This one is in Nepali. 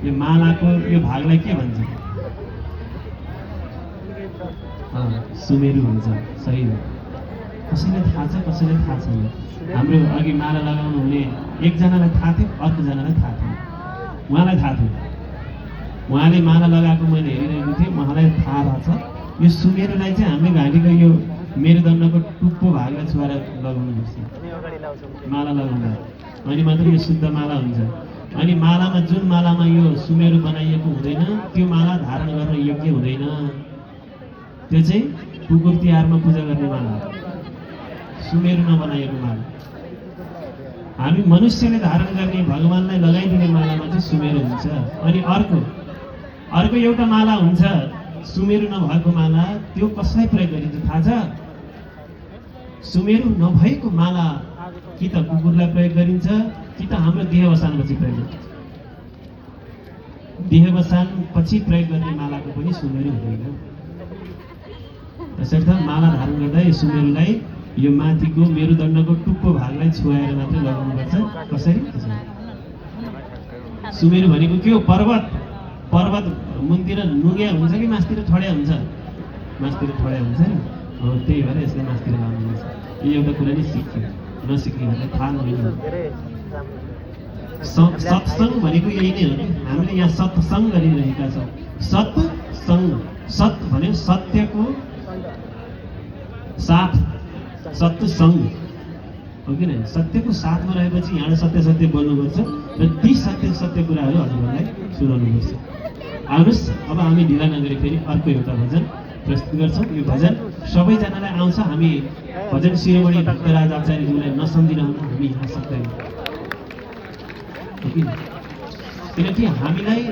यो मालाको यो भागलाई के भन्छ? सुमेरु भन्छ। सही हो। कसैलाई थाहा छ, कसैलाई थाहा छैन। हाम्रो अघि माला लगाउनु हुने एकजनालाई थाहा थियो, अर्कोजनालाई थाहा थिएन। उहाँलाई थाहा थियो, उहाँले माला लगाएको मैले हेरिरहेको थिएँ, उहाँलाई थाहा रहेछ। यो सुमेरुलाई चाहिँ हामीले घाँटीको यो मेरुदण्डको टुप्पो भागलाई छुवाएर लगाउनुपर्छ माला लगाउँदा, अनि मात्र यो शुद्ध माला हुन्छ। अनि मालामा जुन मालामा यो सुमेरु बनाइएको हुँदैन त्यो माला धारण गर्न योग्य हुँदैन। त्यो चाहिँ कुकुर तिहारमा पूजा गर्ने माला, सुमेरु नबनाइएको माला। हामी मनुष्यले धारण गर्ने भगवानलाई लगाइदिने मालामा चाहिँ सुमेरु हुन्छ। अनि अर्को एउटा माला हुन्छ सुमेरु नभएको माला, त्यो कसलाई प्रयोग गरिन्छ थाहा छ? सुमेरु नभएको माला कि त कुकुरलाई प्रयोग गरिन्छ कि त हाम्रो देहवसानपछि प्रयोग गरिन्छ। देहवसानपछि प्रयोग गर्ने मालाको पनि सुमेरु हुँदैन। त्यसर्थ माला धारण गर्दा यो सुमेरुलाई यो माथिको मेरुदण्डको टुप्पो भागलाई छुवाएर मात्रै लगाउनुपर्छ। कसरी? सुमेरु भनेको के हो? पर्वत मुनतिर नुगे हुन्छ कि मासतिर ठड्या हुन्छ? मासतिर ठड्या हुन्छ नि। हो, त्यही भएर यसलाई मासतिर लाउनुपर्छ। यो एउटा कुरा नै सिक्यो, नसिक्नेहरूलाई थाहा नहुने। सत्सङ्ग भनेको यही नै हो कि हामीले यहाँ सत्सङ्ग गरिरहेका छौँ। सत्सङ्ग, सत् भन्यो सत्यको साथ, सत्सङ्ग हो कि नै? सत्यको साथमा रहेपछि यहाँ सत्य बोल्नुपर्छ र ती सत्य कुराहरू हजुरहरूलाई सुनाउनुपर्छ। आउनुहोस्, अब हामी ढिला नगरी फेरि अर्को एउटा भजन प्रस्तुत गर्छौँ। यो भजन सबैजनालाई आउँछ। हामी भजन शिरोमणि भक्तराज आचार्यज्यूलाई नसम्झिरहन हामी यहाँ सक्दैनौँ, किनकि हामीलाई